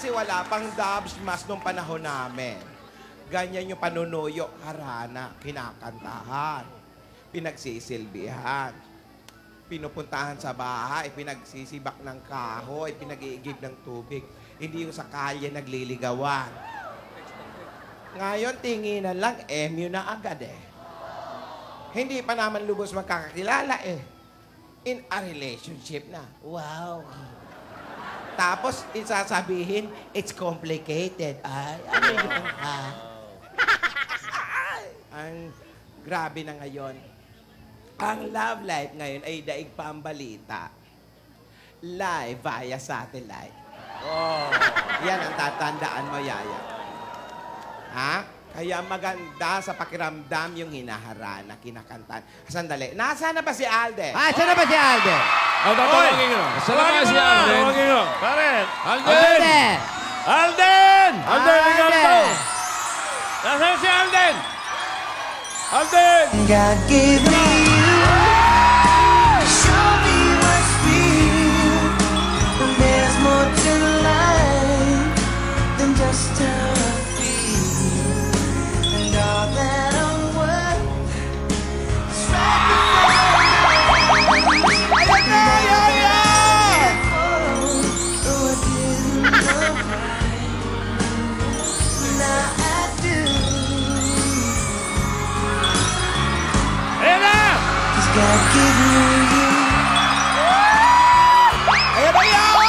kasi wala pang Dubs Mas nung panahon namin. Ganyan yung panunuyo, harana, kinakantahan, pinagsisilbihan, pinupuntahan sa bahay, pinagsisibak ng kahoy, pinag-iigib ng tubig. Hindi yung sa kalye nagliligawan. Ngayon, tinginan lang, MU na agad eh. Hindi pa naman lubos magkakakilala eh. In a relationship na. Wow. Tapos, isasabihin, it's complicated. Ay, ano yun, ha? Ang grabe na ngayon. Ang love life ngayon ay daig pa ang balita. Live via satellite. Oh. Yan ang tatandaan mo, Yaya. Ha? Kaya maganda sa pakiramdam yung hinaharana, kinakantan. Sandali, nasaan na ba si Alden? Saan na ba si Alden? Tatawagin ko. Saan na ba si Alden? Tatawagin ko. Pare! Alden! Alden! Alden! Nasaan si Alden? Alden! God gave me you. Show me what's real. There's more to life than just how I feel. And all that I'm worth is right before me. Though I didn't know why. Now I do. Ayan na! God give me you. Ayan na yan!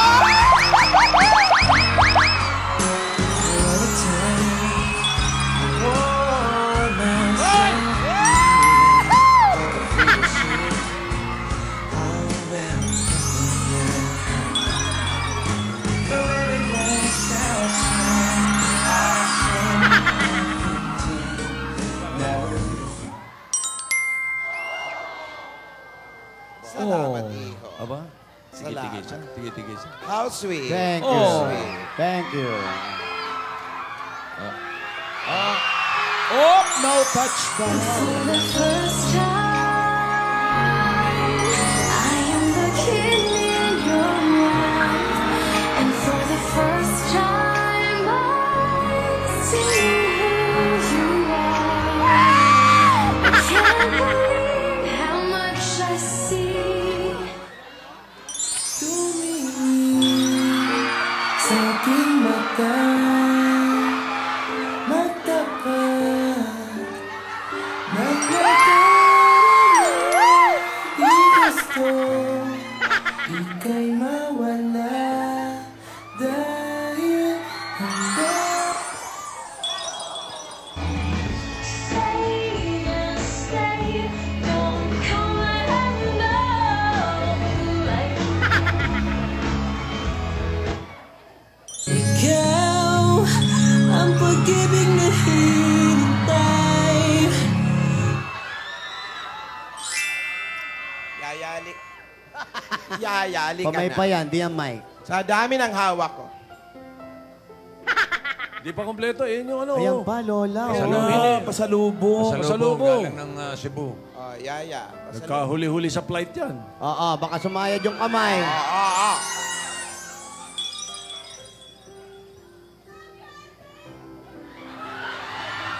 Salamat, Iho. Aba? Tigil-tigil siya. Tigil-tigil siya. How sweet. Thank you. Oh. Thank you. Oh, no touchdown. For the first time, I am the king in your mind. And for the first time, I see who you are. I can't believe how much I see. Sa aking mata, matapat, nagkakaroon, di gusto, ika'y mawala, dahil hanggang Stay and stay, don't come and know. ikaw ang pag-ibig na hinintay. Yayali. Yayali ka Pamay na. pa yan, di yan mic. Sa dami ng hawak ko. Di pa kompleto. Yun yung ano. Ayan pa, Lola. Pasalubong. Pasalubong. Galing ng Cebu. Oh, Yaya. Nagkahuli-huli sa flight yan. Oo, baka sumayad yung kamay.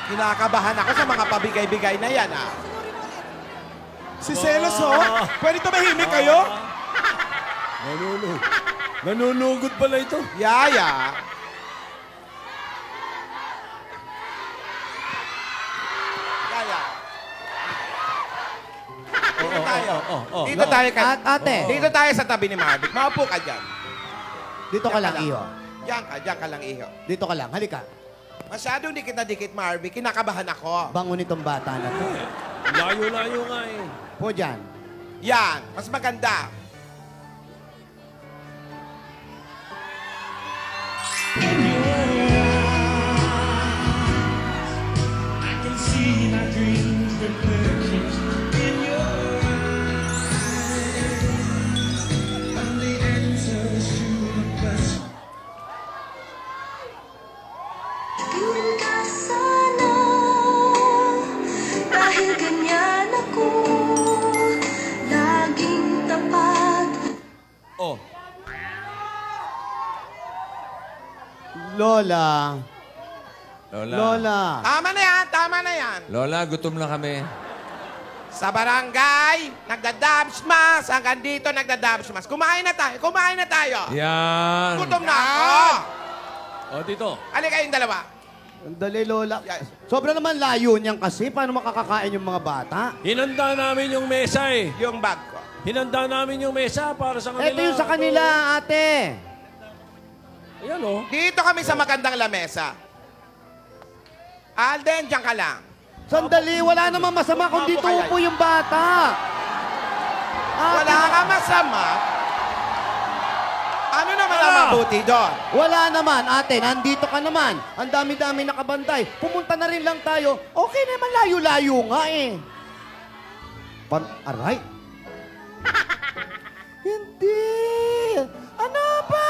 Kinakabahan ako sa mga pabigay-bigay na yan, ah. Si Celos, ho? Pwede tumahimik kayo? Nanunugod pala ito. Yaya. Yaya. Dito tayo. Dito tayo. Ate. Dito tayo sa tabi ni Marvick. Maupo ka dyan. Dito ka lang, Iho. Diyan ka lang, Iho. Dito ka lang, halika. Masyadong dikit na dikit, Marvick. Kinakabahan ako. Bango nitong bata na to. Layo-layo nga eh. Po dyan. Yan. Mas maganda. Yun ka sana, dahil ganyan ako, laging tapat. Lola. Lola. Lola. Tama na yan, tama na yan. Lola, gutom na kami. Sa barangay, nagda-dabsmas. Hanggang dito, nagda-dabsmas. Kumain na tayo. Yan. Gutom na ako. O, dito. Halika kayong dalawa. Sandali, Lola. Yes. Sobra naman layo niyan kasi. Paano makakakain yung mga bata? Hinanda namin yung mesa eh. Yung bag ko. Hinanda namin yung mesa para sa kanila. Ito yung sa kanila, ate. Ayan o. Dito kami sa magandang lamesa. Alden, diyan ka lang. Sandali, wala naman masama kung dito upo yung bata. Wala ka masama. Ano naman ang mabuti doon? Wala naman, ate. Nandito ka naman. Ang dami-dami nakabantay. Pumunta na rin lang tayo. Okay naman, layo-layo nga eh. Aray. Hindi. Ano ba?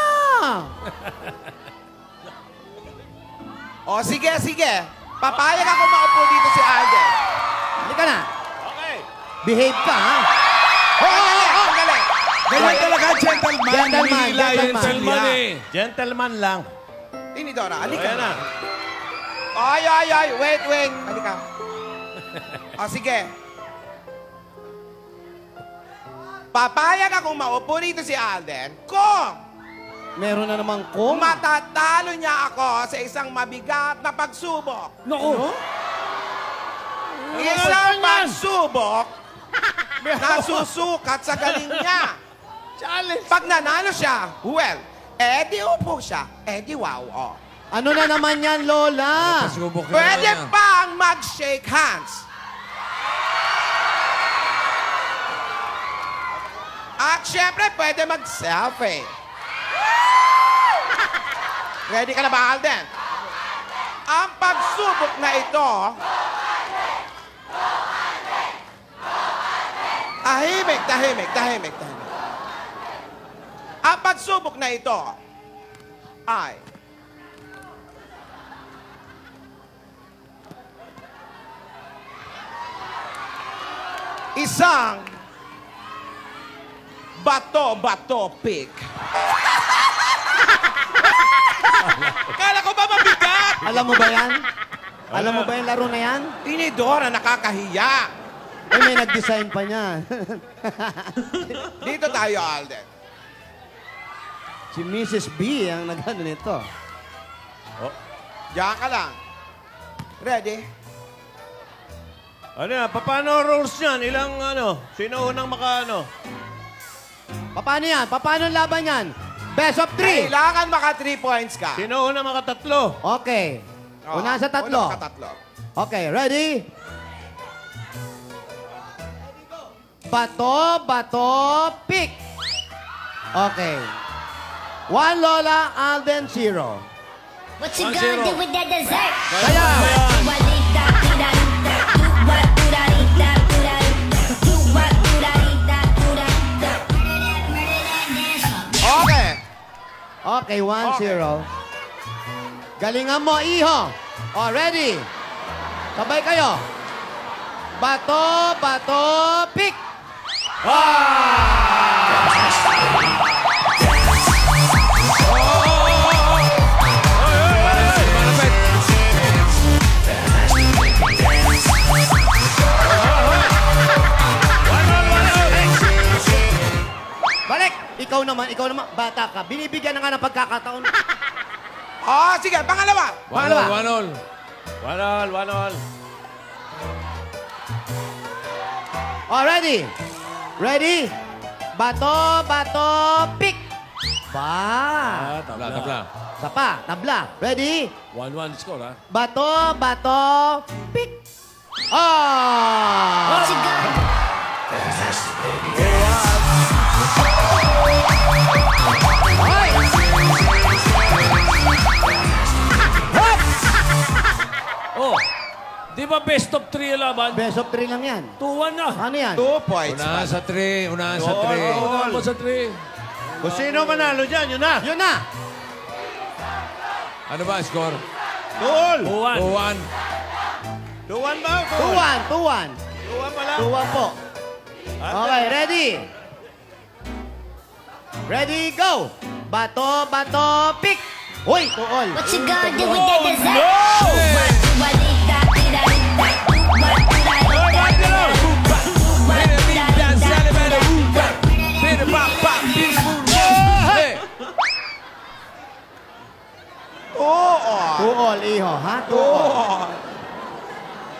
O, sige. Papayag ako maupo dito si Alden. Halika na. Okay. Behave ka, ha? Magaling. Ganyan talaga, gentleman. Gentleman, Hinihila yung gentleman. Gentleman salya. eh. Gentleman lang. Tinidora, halika. Ayan na. Ay. Wait. Halika. O, sige. Papayag akong maupo dito si Alden kung Meron na namang kung. matatalo niya ako sa isang mabigat na pagsubok. Naku. Isang pagsubok na susukat sa galing niya. Pag nanalo siya, well, edi upo siya, edi wow. Oh. Ano na naman yan, Lola? Pasubok ka Pwede naman yan. pang mag-shake hands. At syempre, pwede mag-selfie. Ready ka na ba, Alden? Ang pagsubok na ito... Tahimik. Ang pagsubok na ito ay... isang bato pick. Kala ko ba mabigat? Alam mo ba yan? Alam mo ba yung laro na yan? Tinidora, nakakahiya. Eh, may nag-design pa niya. Dito tayo, Alden. Si Mrs. B ang nag-ano nito. Diyan ka lang. Ready? Ano yan? Paano rules yan? Ilang ano? Sino unang makaano? Paano yan? Paano ang laban yan? Best of 3. Kailangan maka 3 points ka. Sino unang makatatlo? Okay. Oh, Una sa tatlo. Una sa tatlo. Okay, ready? Bato, pick. Okay. 1 Lola, Alden 0. What you 1-0. gonna do with that dessert? Kaya, Okay. okay, 1-0. Galingan mo, iho. Oh, ready? Sabay kayo. Bato, pick. Balik! Ikaw naman, bata ka. Binibigyan na nga ng pagkakataon. Oh, sige, pangalawa. One all. One all. Oh, ready? Ready? Bato, pick. Ba. Tabla. Sapa, tabla. Ready? 1-1 score ha. Bato, pick. Oh! What you gonna Hoy! Oh, di ba best of 3 yung laban? Best of 3 lang yan. 2-1 na. Ano yan? 2 points. Unahan sa 3. All. Unahan mo sa 3. Kung sino manalo dyan, yun na. Yun na. Ano ba score? 2-all. 2-1. 2-1 ba? 2-1. 2-1 pa lang. 2-1 po. Okay, ready? Ready, go! Bato, pick! Uy, tuol. What you gonna do with that dessert? Tuol, iho, ha? Tuol.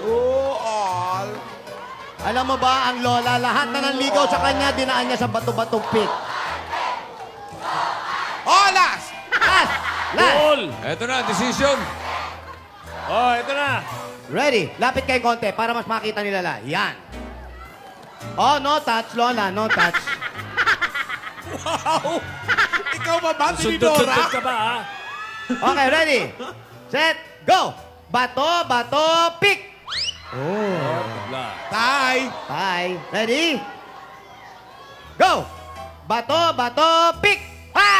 Tuol. Alam mo ba, ang lola, lahat na nanligaw sa kanya, dinaan niya sa bato-batong pit. Olas! Last! Goal! Eto na, decision. Oh, ito na. Ready? Lapit kayo konti para mas makita nila la. Yan. Oh, no touch, lola. No touch. Wow! Ikaw ba ba, Sundot-sundot Tinidora? ka ba, ha? Okay, ready? Set, go! Bato, bato, pick! Wala. Tay! Bye. Ready? Go! Bato, bato, pick! Ha!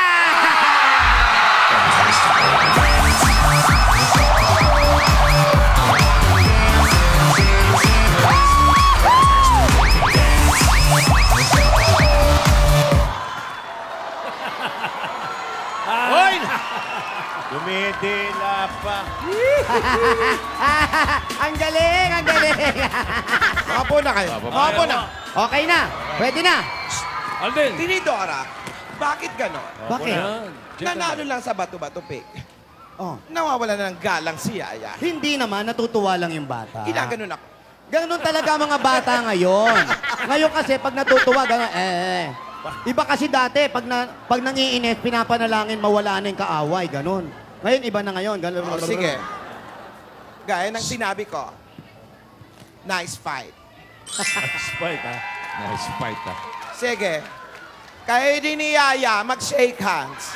Hoy! Dumidila pa. Ang galing, ang galing. Makapo na kayo. Makapo na. Okay na. Pwede na. Alden. Tinidora, bakit ganon? Bakit? Nanalo lang sa bato-bato pick. Oh. Nawawala na ng galang si Yaya. Hindi naman, natutuwa lang yung bata. Ginaganon ako. Ganun talaga mga bata ngayon. Ngayon kasi, pag natutuwa, ganun, Iba kasi dati, pag nangiinis, pinapanalangin, mawala na yung kaaway, ganun. Ngayon, iba na ngayon. Ganun. O, sige. Gaya ng sinabi ko, nice fight. Spite, ha? Nice fight, ha? Sige. Kayo din ni Yaya, mag-shake hands.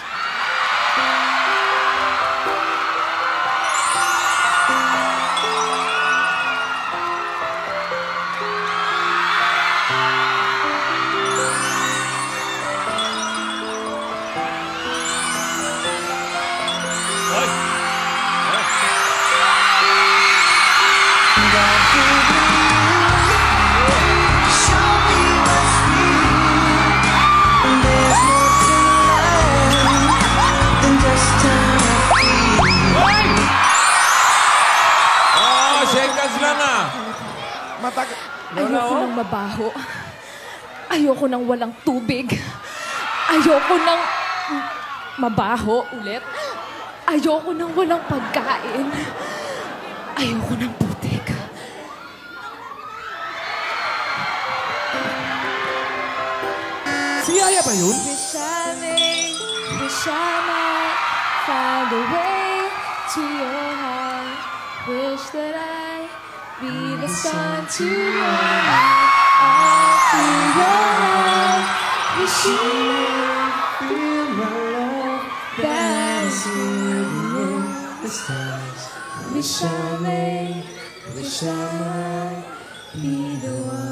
Hoy! Oh, shake hands lang, ha? Ayoko nang mabaho. Ayoko nang walang tubig. Ayoko nang mabaho ulit. Ayoko nang walang pagkain. Ayoko nang putik. Si Yaya ba yun? Wish I might find a way to your heart. Wish that I be the sun to your light. All through your life. Wish you feel my love. That is really in the stars. Wish I might be the one.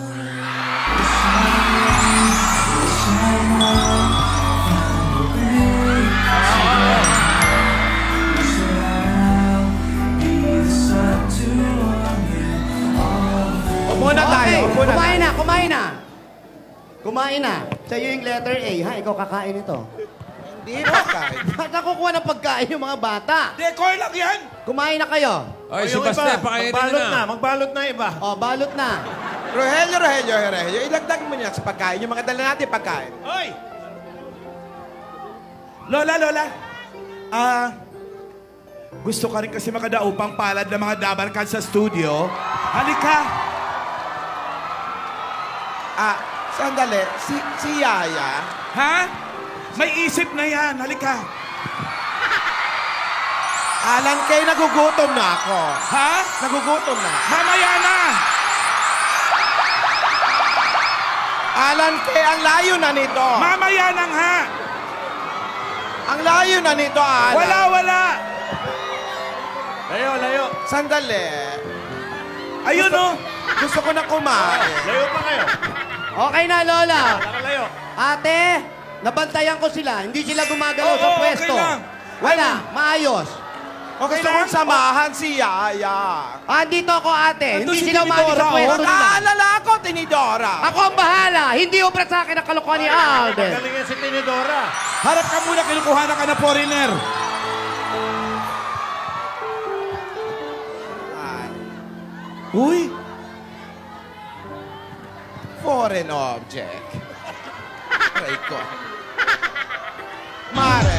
Muna tayo. Okay, Muna kumain na, kumain na. Kumain na. Sa'yo yung letter A, ha? Ikaw kakain ito. Hindi ba kain? Ba't nakukuha ng pagkain yung mga bata? Decoy lang yan! Kumain na kayo. Ay, si Yung Baste, iba, pakainin magbalot nyo na. na. Magbalot na iba. O, balot na. Rogelio, ilagdag mo niya sa pagkain. Yung mga dala natin pagkain. Hoy! Lola, gusto ka rin kasi makadaupang palad ng mga dabarkad sa studio. Halika! Sandali. Si Yaya. Ha? May isip na yan. Halika. Alan Kay, nagugutom na ako. Ha? Nagugutom na. Mamaya na! Alan Kay, ang layo na nito. Mamaya na nga! Ang layo na nito, Alan. Wala! Layo. Sandali. Ayun oh! Gusto ko na kumain. Layo pa kayo. Okay na, Lola. Nakalayo. Ate, nabantayan ko sila. Hindi sila gumagalaw sa Oo, pwesto. okay lang. Wala, maayos. Okay gusto kong samahan si Yaya. Dito ako, ate. Ando Hindi si sila umalis sa Tinidora, pwesto nila. Mag-aalala ako, Tinidora. Ako ang bahala. Hindi ubra sa akin ang kalokohan ni Alden. Galing yan si Tinidora. Harap ka muna, kinukuha na ka na foreigner. Uy! Foreign object. Aray ko. Mare.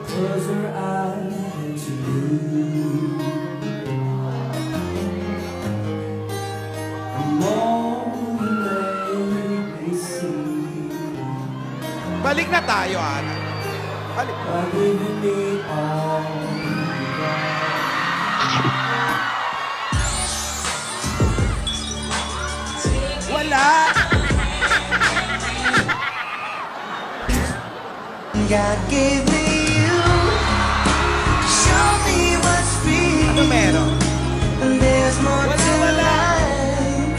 Close her eyes to you. Come on, let me see. Balik na tayo, Ana. Balik. Why did you need all Wala! God gave me you. Show me what's real. Ano meron? And there's more to life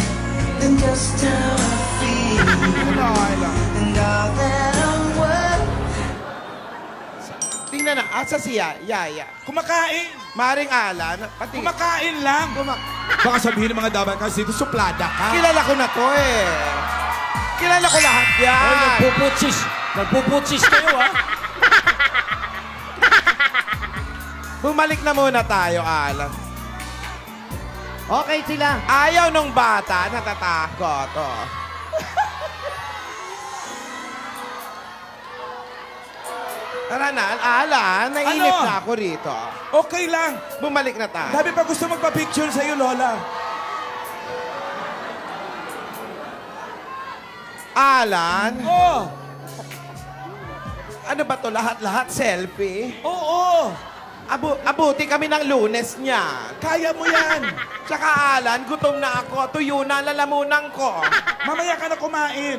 than just how I feel. Ano, Ayla? And all that I'm worth. Tingnan na. Asa siya? Yaya. Kumakain! Maring Alan. Pati. Kumakain lang! Baka sabihin ng mga dapat kasi dito, suplada ka. Kilala ko na to eh. Kilala ko lahat yan. Ay, nagpuputsis. Nagpuputsis kayo, ha? Bumalik na muna tayo, Alan. Okay sila. Ayaw nung bata, natatakot. Oh. Tara na, Alan. Nainip Ano? na ako rito. Okay lang. Bumalik na tayo. Dami pa gusto magpa-picture sa'yo, Lola. Alan, Oh! ano ba to lahat-lahat? Selfie? Oo! Abuti kami ng Lunes niya. Kaya mo yan! Tsaka Alan, gutom na ako. Tuyo na lalamunan ko. Mamaya ka na kumain.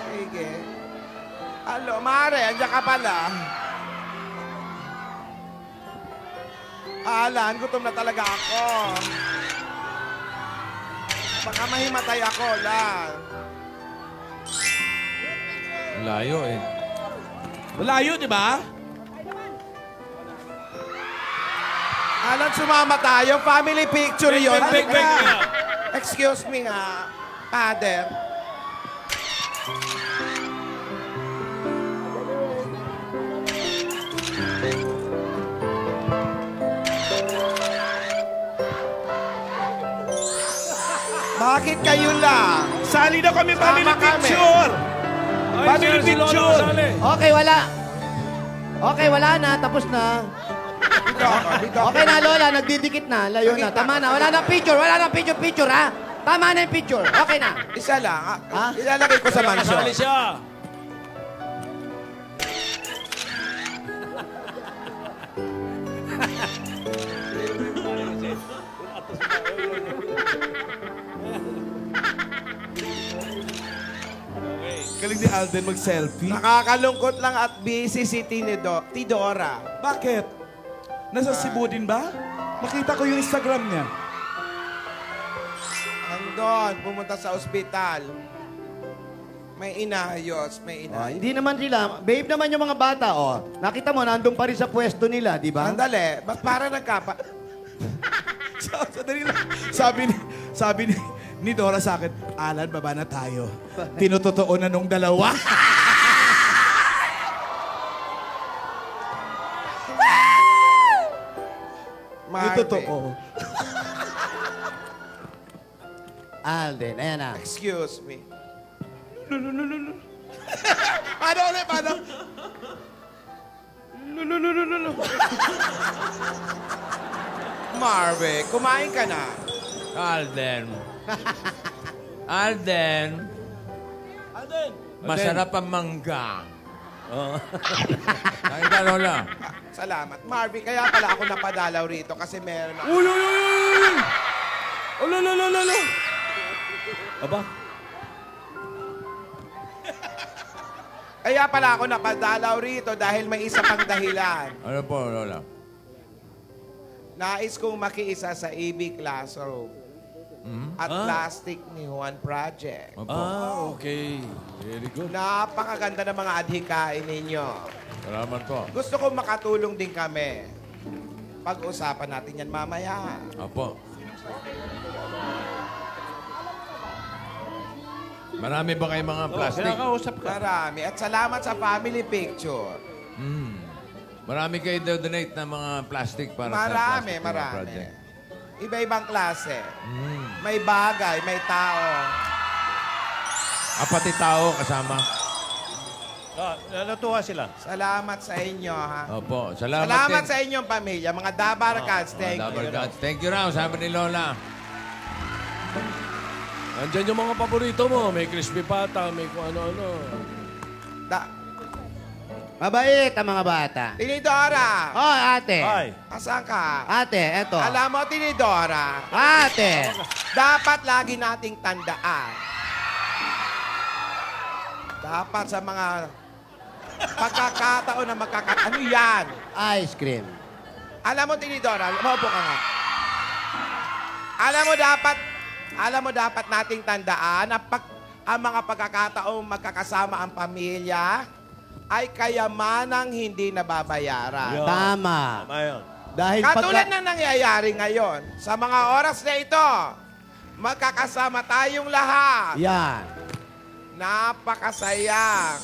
Sige. Alo, Mare, andiyan ka pala. Alan, gutom na talaga ako. Baka mahimatay ako, Lan. Layo, eh. Malayo, di ba? Alan, sumama tayo. Family picture yun. Big, big, Halika. big. Excuse me nga, Father. Bakit kayo lang? Sali na kami, family Sama kami. picture! Ay, Family si Lolo picture! kasali. Okay, wala. Okay, wala na. Tapos na. Okay na, Lola. Nagdidikit na. Layo na. Tama na. Wala na picture. Wala na picture, ha? Tama na yung picture. Okay na. Isa lang. Ha? Ilalagay ko sa mansyon. Kasali siya. Galing ni Alden mag-selfie. Nakakalungkot lang at busy si Tidora. Bakit? Nasa Cebu din ba? Nakita ko yung Instagram niya. Andon, pumunta sa ospital. May inayos, may Oh, inayos. hindi naman sila. Babe naman yung mga bata, oh. Nakita mo, nandun pa rin sa pwesto nila, di ba? Andali, ba't para nagkapa... Sandali lang. Sabi ni Dora sa akin, Alan, baba na tayo. Tinutotoo na nung dalawa. Marvin. Totoo. Alden, ayan na. Excuse me. Paano ulit? Paano? Marvin, kumain ka na. Alden. Alden. Masarap ang mangga. Oh. Kain ka, Lola. Salamat. Marvin, kaya pala ako napadalaw rito kasi meron ako. Uy, uy, uy, uy! Ulo, ulo, ulo, ulo! Aba? Kaya pala ako napadalaw rito dahil may isa pang dahilan. Ano po, Lola? Nais kong makiisa sa EB Classroom at Plastic ni Juan Project. Ah, okay. Very good. Napakaganda ng mga adhikain ninyo. Salamat po. Gusto kong makatulong din kami. Pag-usapan natin yan mamaya. Apo. Marami ba kayong mga plastic? Kinakausap ka. Marami. At salamat sa family picture. Marami kayo donate ng mga plastic para sa Marami, plastic marami. project. Iba-ibang klase. May bagay, may tao. Pati tao kasama. Natuwa sila. Salamat sa inyo, ha? Opo. Salamat Salamat din. sa inyong pamilya. Mga Dabar Cats, thank you. Double Guts. Thank you raw, sabi ni Lola. Andyan yung mga paborito mo. May crispy pata, may kung ano-ano. Mabait ang mga bata. Tinidora! Oh, ate. Ay. Asan ka? Ate, eto. Alam mo, Tinidora, Ate. dapat lagi nating tandaan. Dapat sa mga pagkakataon na ano yan? Ice cream. Alam mo, Tinidora, maupo ka nga. Alam mo dapat nating tandaan na ang mga pagkakataong magkakasama ang pamilya ay kayamanang hindi nababayaran. Yo. Tama. Tama yun. Dahil Katulad na nangyayari ngayon, sa mga oras na ito, magkakasama tayong lahat. Yan. Napakasaya.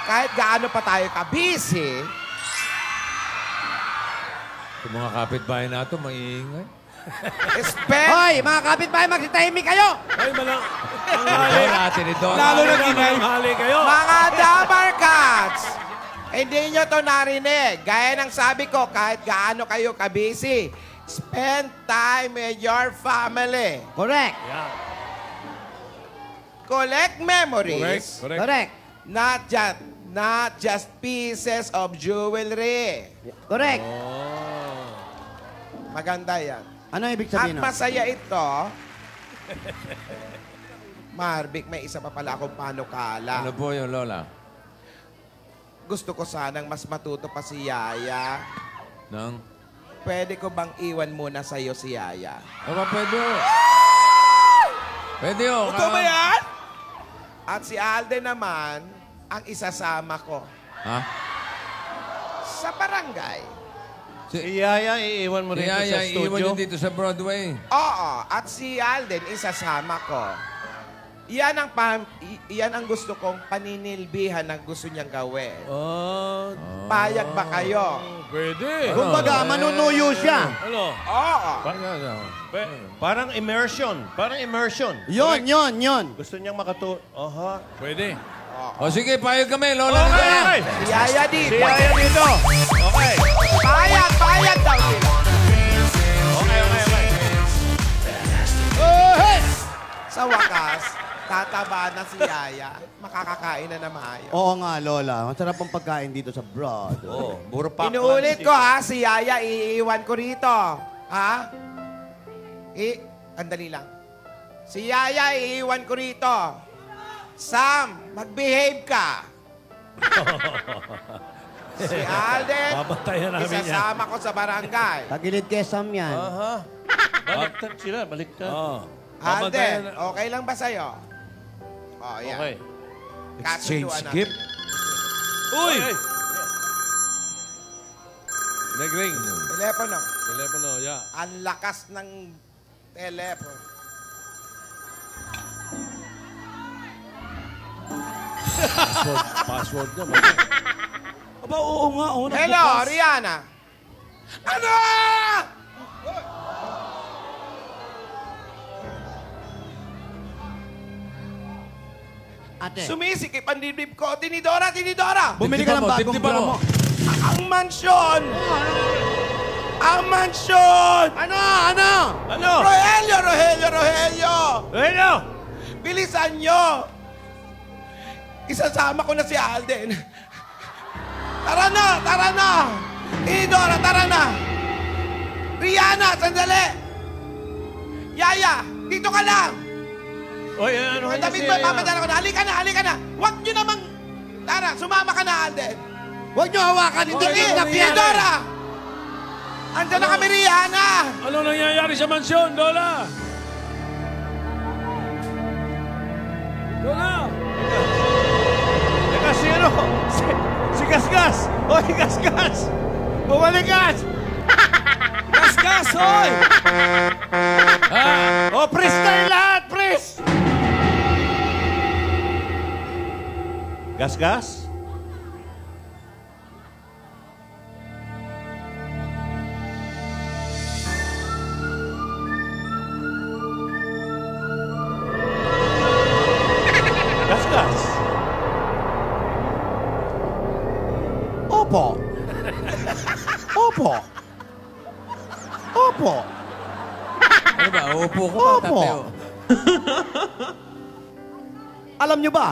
Kahit gaano pa tayo ka-busy, Yung mga kapitbahay nato, maiingay. spend Hoy, mga kapitbahay, magsitahimik kayo! Ay, malang... Lola, ate ni Dora. Lalo na ginahali kayo. mga Dabar Cats, hindi nyo to narinig. Gaya ng sabi ko, kahit gaano kayo ka-busy, spend time with your family. Correct. Yan. Collect memories. Correct. Correct. Not just pieces of jewelry. Correct. Maganda yan. Ano ibig At sabihin nun? masaya ito. Marvic, may isa pa pala akong panukala. Ano po yung Lola? Gusto ko sanang mas matuto pa si Yaya. Nang? Pwede ko bang iwan muna sa'yo si Yaya? Aba, pwede o. Pwede o. Ito ba yan? At si Alden naman, ang isasama ko Ha? sa barangay. Si Yaya, iiwan mo rito Kaya sa iiwan studio. nyo dito sa Broadway. Oo, at si Alden isasama ko. Iyan ang gusto kong paninilbihan na gusto niyang gawin. Oh, Payag ba kayo? pwede. Kumbaga, manunuyo siya. Ano? Oo. Parang immersion. Parang immersion. Yun. Gusto niyang Aha. Pwede. O sige, payag kami, Lola. Okay. Si Yaya Si dito. Yaya dito. Okay. Payag daw sila. Okay. Sa wakas, tataba na si Yaya. Makakakain na na maayos. Oo nga, Lola. Masarap ang pagkain dito sa Broad. Oh, puro pack Inuulit ko ha, si Yaya iiwan ko rito. Ha? Andali lang. Si Yaya iiwan ko rito. Sam, mag-behave ka. Si Alden, Babantayan namin yan. isasama ko sa barangay. Tagilid kay Sam yan. Aha. Baliktad sila, baliktad. Alden, okay lang ba sa'yo? Oh, yan. Okay. Kasunduan natin. Uy! Nag-ring. Telepono. Telepono, yeah. Ang lakas ng telepono. Password niya. Aba, oo nga. Hello, Rihanna. Ano? Ate, Sumisikip ang dibdib ko. Tinidora! bumili ka ng bagong Dibdiban bra mo. mo. Ang mansyon! Ang mansyon! Ano? Ano? Rogelio! Ano? Bilisan nyo! Isasama ko na si Alden. Tara na! Tinidora, tara na! Rihanna, sandali! Yaya, dito ka lang! Oy, ano Ang damit mo, papadala ko na. Halika na. Huwag nyo namang... Tara, sumama ka na, Alden. Huwag niyo hawakan, hindi kidnap yan. Tinidora! Andiyan na kami, Rihanna! Ano nangyayari sa mansyon, Lola? Lola! Teka, sino? Si Gasgas! Hoy, Gasgas! Bumalikas! Gasgas, hoy! Oh, pris tayo lahat, pris! Gas-gas? Gas-gas? Opo. Opo. Opo. Ano ba? Upo ko Opo. tateo. Alam nyo ba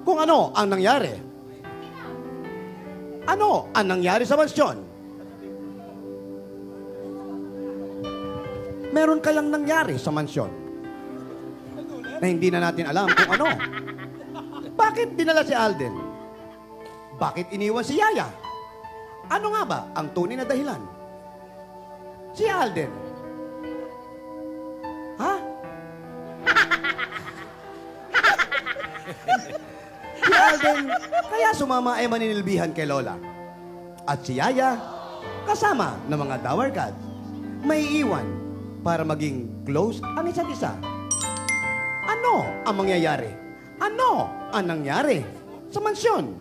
kung ano ang nangyari? Ano ang nangyari sa mansyon? Meron kayang nangyari sa mansyon na hindi na natin alam kung ano. Bakit dinala si Alden? Bakit iniwan si Yaya? Ano nga ba ang tunay na dahilan? Si Alden. Ha? Si Alden, kaya sumama ay maninilbihan kay Lola. At si Yaya, kasama ng mga Dower Cats, may iwan para maging close ang isa't isa. Ano ang mangyayari? Ano ang nangyari sa mansyon?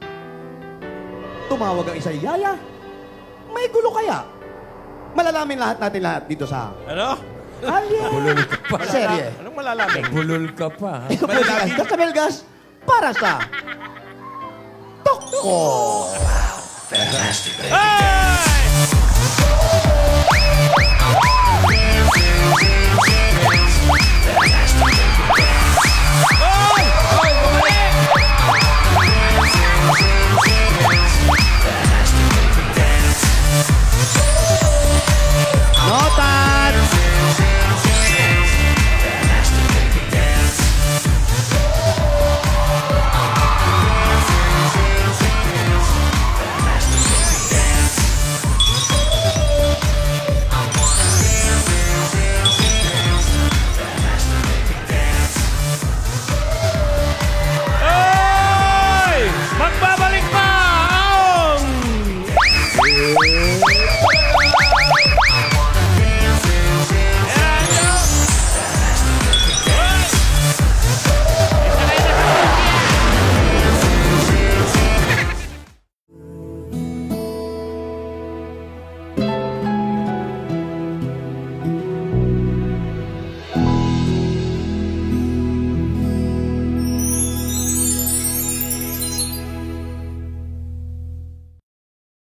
Tumawag ang isa ni Yaya? May gulo kaya? Malalamin natin lahat dito sa Ano? Bulol ka pa. serye. Anong malalamin? Bulol ka pa. ha? Ito po si Casabelgas para sa Toko! Ah!